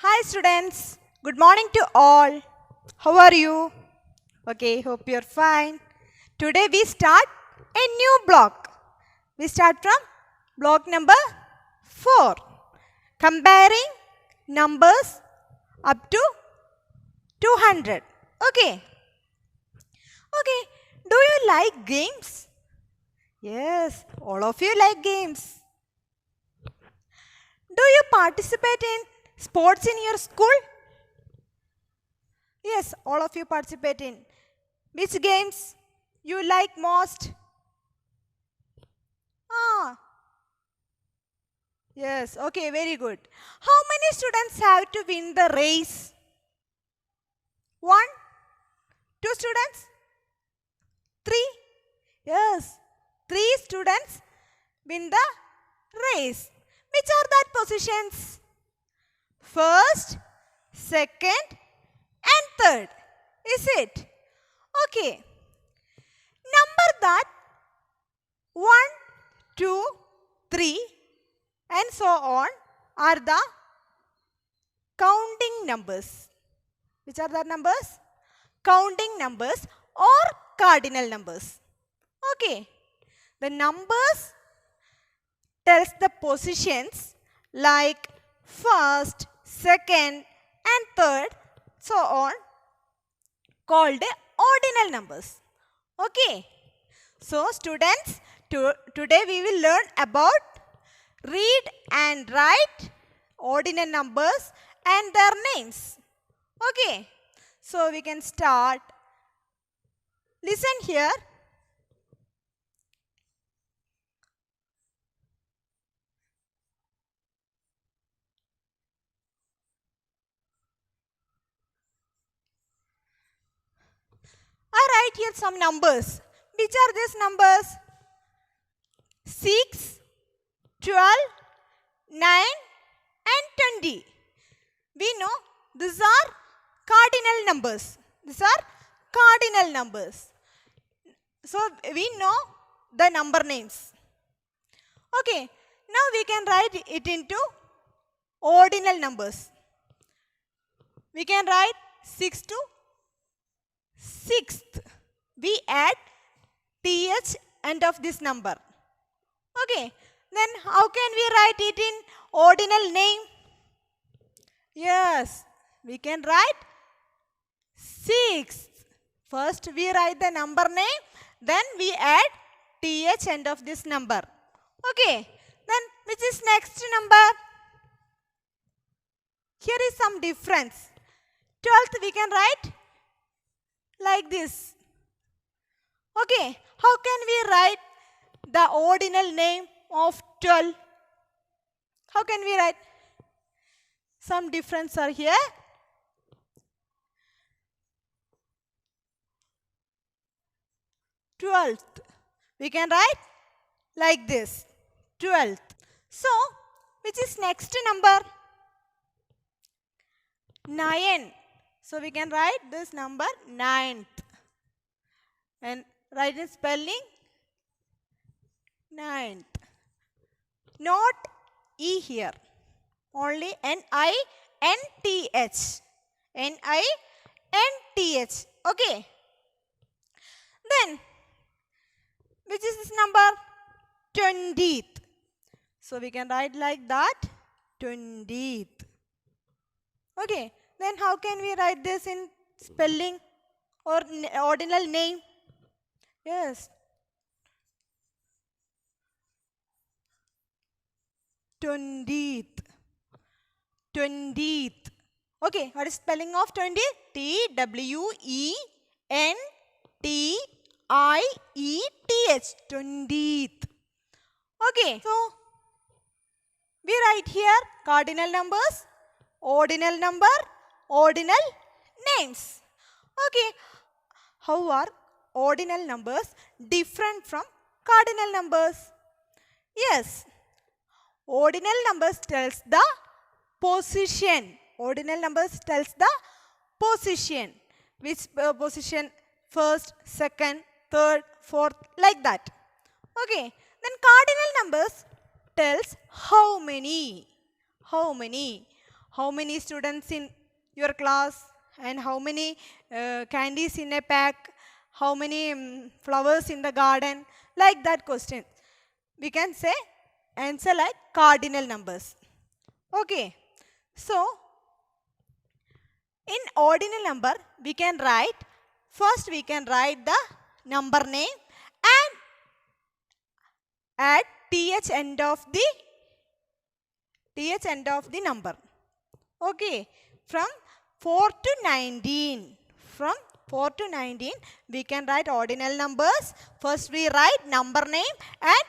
Hi students, good morning to all. How are you? Okay, hope you're fine. Today we start a new block. We start from block number 4. Comparing numbers up to 200. Okay. Okay, do you like games? Yes, all of you like games. Do you participate in sports in your school? Yes, all of you participate in. Which games you like most? Ah, yes, okay, very good. How many students have to win the race? One? Two students? Three? Yes, three students win the race. Which are that positions? First, second, and third. Is it? Okay. Number that 1, 2, 3 and so on are the counting numbers. Which are the numbers? Counting numbers or cardinal numbers. Okay. The numbers tells the positions like first, second and third so on called ordinal numbers. Okay. So students, today we will learn about read and write ordinal numbers and their names. Okay. So we can start. Listen here. I write here some numbers. Which are these numbers? 6, 12, 9 and 20. We know these are cardinal numbers. These are cardinal numbers. So we know the number names. Okay, now we can write it into ordinal numbers. We can write 6 to 6th. We add th end of this number. Okay, then how can we write it in ordinal name? Yes, we can write 6th. First we write the number name, then we add th end of this number. Okay, then which is next number? Here is some difference. 12th we can write like this. Okay, how can we write the ordinal name of 12? How can we write? Some difference are here. 12th. We can write like this. 12th. So, which is next number? 9. So, we can write this number 9th. And write in spelling 9th. Not E here. Only N-I-N-T-H. N-I-N-T-H. Okay. Then, which is this number? 20th. So, we can write like that. 20th. Okay. Then, how can we write this in spelling or ordinal name? Yes. 20th. 20th. Okay, what is spelling of 20? T-W-E-N-T-I-E-T-H. 20th. Okay, so we write here cardinal numbers, ordinal number, ordinal names. Okay, how are ordinal numbers different from cardinal numbers? Yes, ordinal numbers tells the position. Ordinal numbers tells the position. Which position? First, second, third, fourth, like that. Okay. Then cardinal numbers tells how many. How many. how many students in your class, and how many candies in a pack, how many flowers in the garden, like that question. We can say answer like cardinal numbers. Okay. So, in ordinal number, we can write, first we can write the number name and add th end of the number. Okay. From 4 to 19. From 4 to 19, we can write ordinal numbers. First we write number name and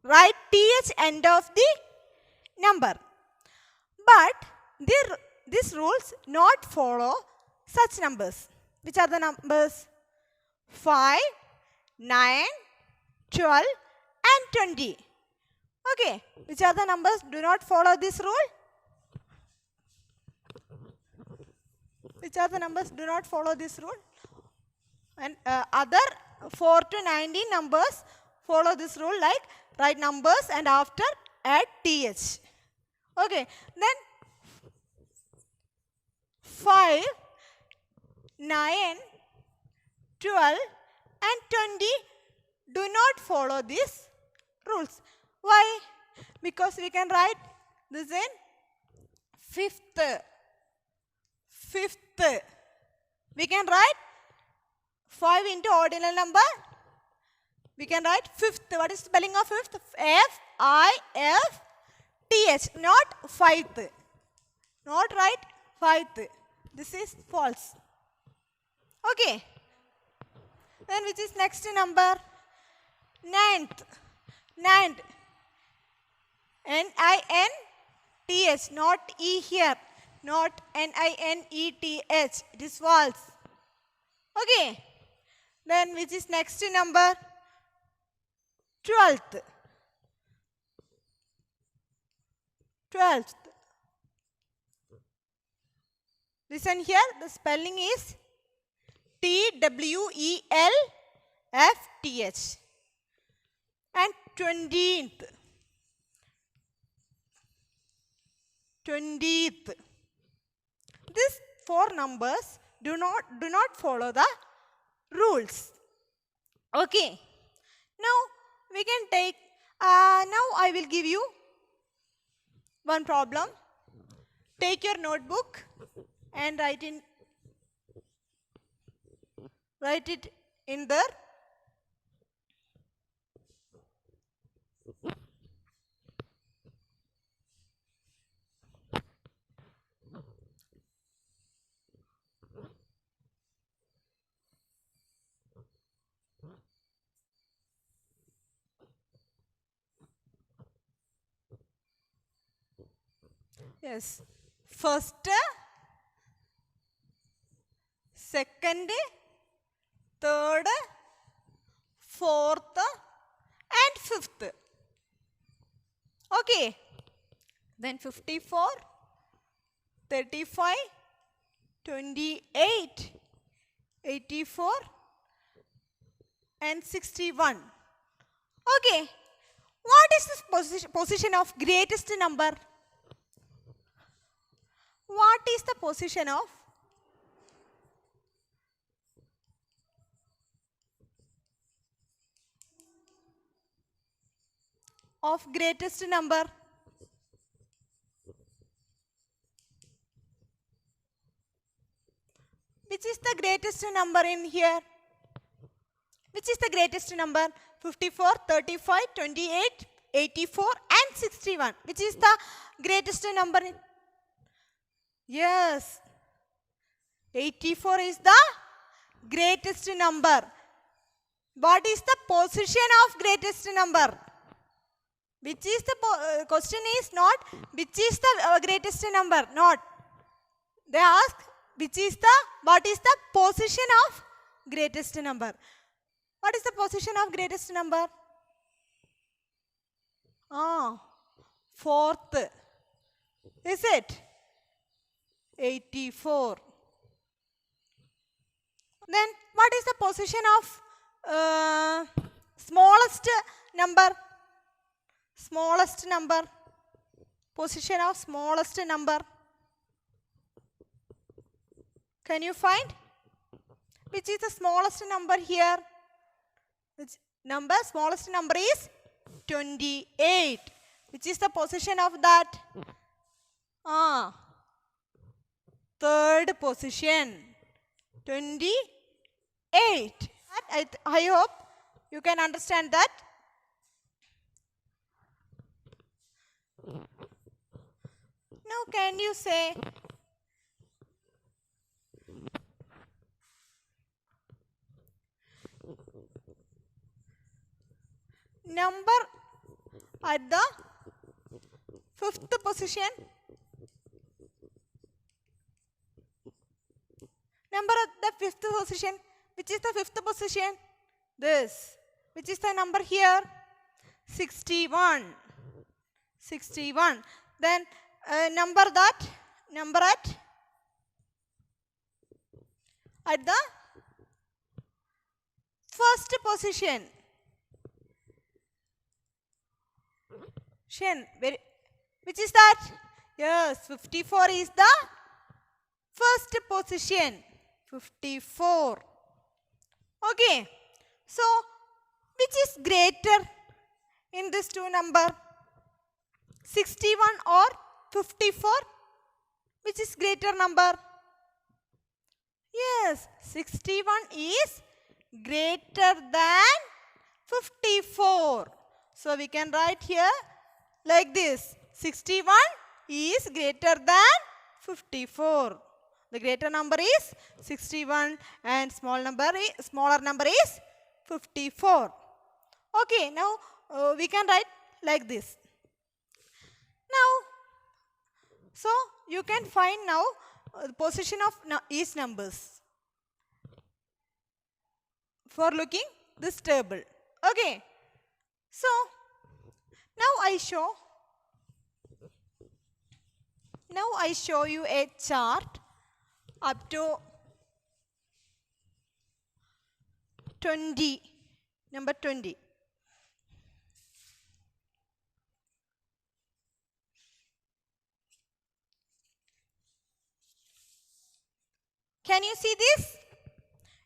write th end of the number. But these rules not follow such numbers. Which are the numbers? 5, 9, 12 and 20. Okay. Which are the numbers do not follow this rule? Which are the numbers do not follow this rule? And other 4 to 19 numbers follow this rule, like write numbers and after add th. Okay. Then 5, 9, 12 and 20 do not follow these rules. Why? Because we can write this in fifth. We can write 5 into ordinal number. We can write fifth. What is the spelling of fifth? F-I-F-T-H. Not fifth. Not right fifth. This is false. Okay. Then which is next number? Ninth. Ninth. N-I-N-T-H. Not E here. Not N-I-N-E-T-H. It is false. Okay. Then which is next number? 12th. 12th. Listen here. The spelling is T-W-E-L-F-T-H. And 20th. 20th. These 4 numbers do not follow the rules. Okay. Now we can take, now I will give you one problem. Take your notebook and write it in there. Yes. First, second, third, fourth and fifth. Okay. Then 54, 35, 28, 84 and 61. Okay. What is this position of greatest number? What is the position of greatest number? Which is the greatest number in here? Which is the greatest number? 54, 35, 28, 84 and 61. Which is the greatest number? Yes. 84 is the greatest number. What is the position of greatest number? Which is the question is not which is the greatest number, not. They ask what is the position of greatest number. What is the position of greatest number? Fourth. Is it? 84. Then what is the position of smallest number? Smallest number. Position of smallest number. Can you find? Which is the smallest number here? Which number? Smallest number is 28. Which is the position of that? Third position. 28. I hope you can understand that. Now can you say number at the fifth position? Number at the fifth position. Which is the fifth position? This. Which is the number here? 61. 61. Then number at the first position. Which is that? Yes, 54 is the first position. 54. Okay. So, which is greater in these two number? 61 or 54? Which is greater number? Yes, 61 is greater than 54. So, we can write here like this. 61 is greater than 54. The greater number is 61 and smaller number is 54. Okay, now we can write like this. Now, so you can find now the position of each numbers for looking this table. Okay, so now I show you a chart up to 20, number 20. Can you see this?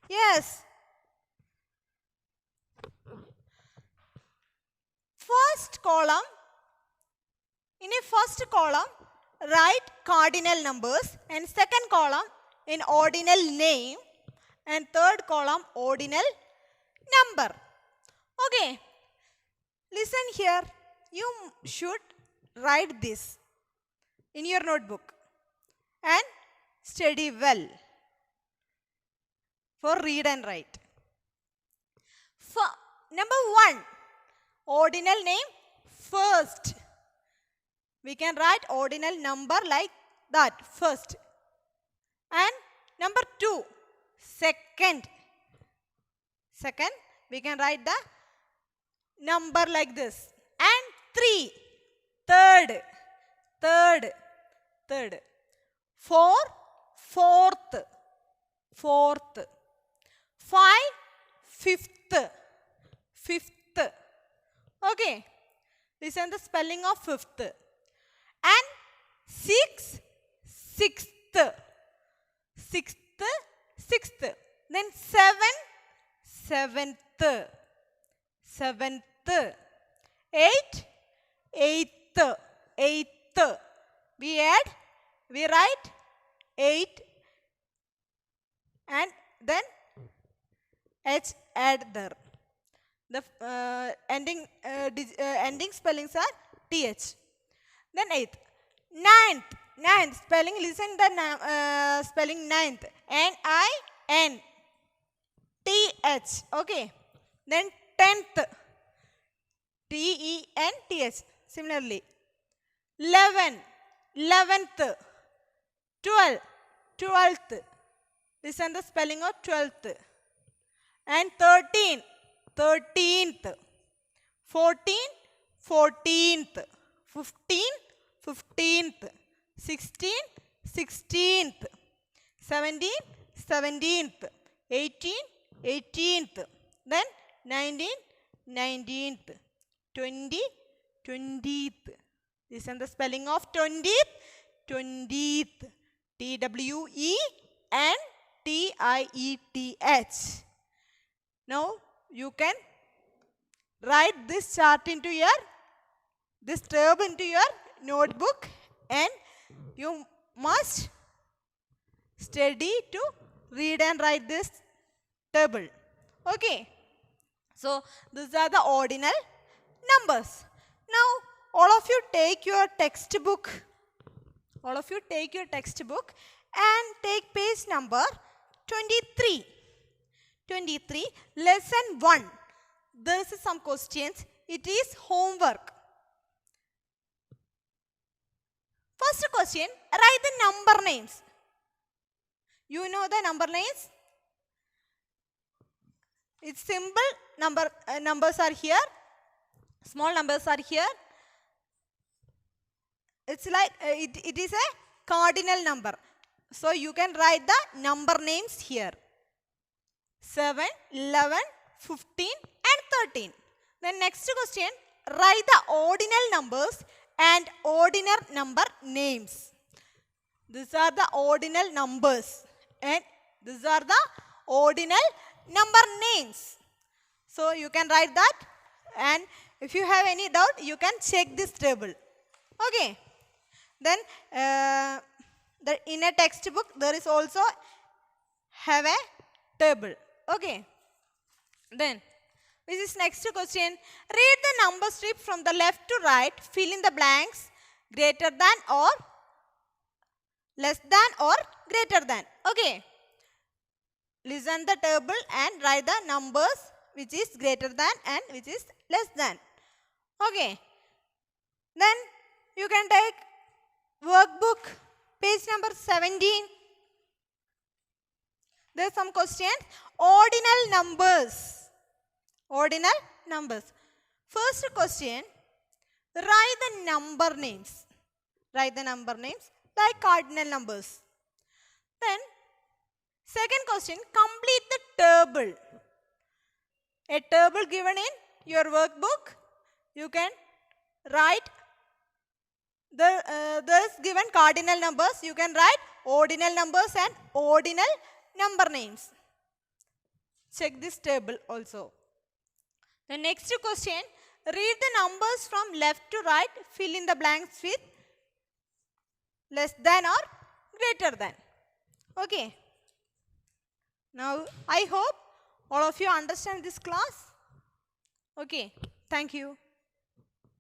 Yes. First column, in a first column, write cardinal numbers, and second column in ordinal name, and third column ordinal number. Okay, listen here. You should write this in your notebook and study well for read and write. For number 1, ordinal name first. We can write ordinal number like that, first. And number 2, second. Second, we can write the number like this. And 3, third. Third. 4, fourth. 5, fifth. Okay. Listen the spelling of fifth. And 6, sixth. Then 7, seventh. 8, eighth. We write 8 and then H add there. The ending spellings are TH. Then 8th. Ninth spelling, listen the spelling ninth. N-I-N-T-H. Okay. Then 10th. T-E-N-T-H. Similarly. 11th. 12th. Listen the spelling of 12th. And 13th. 14th. 15th. 16th. 17th. 18th. Then 19th. 20th. Listen the spelling of 20th. T-W-E-N-T-H. Now you can write this chart into this table into your notebook, and you must study to read and write this table. Okay. So these are the ordinal numbers. Now all of you take your textbook. And take page number 23. 23, lesson 1. There is some questions. It is homework. First question, write the number names. You know the number names? It's simple. Numbers are here. Small numbers are here. It's like it is a cardinal number. So you can write the number names here. 7, 11, 15 and 13. Then next question, write the ordinal numbers and ordinal number names. These are the ordinal numbers and these are the ordinal number names. So you can write that, and if you have any doubt, you can check this table. Okay. Then in a textbook there is also have a table. Okay. Then this is next question. Read the number strip from the left to right. Fill in the blanks. Greater than or less than or greater than. Okay. Listen the table and write the numbers which is greater than and which is less than. Okay. Then you can take workbook, page number 17. There are some questions. Ordinal numbers. First question, write the number names. Like cardinal numbers. Then second question, complete the table. A table given in your workbook. You can write there's given cardinal numbers. You can write ordinal numbers and ordinal number names. Check this table also. The next question, read the numbers from left to right. Fill in the blanks with less than or greater than. Okay. Now I hope all of you understand this class. Okay. Thank you.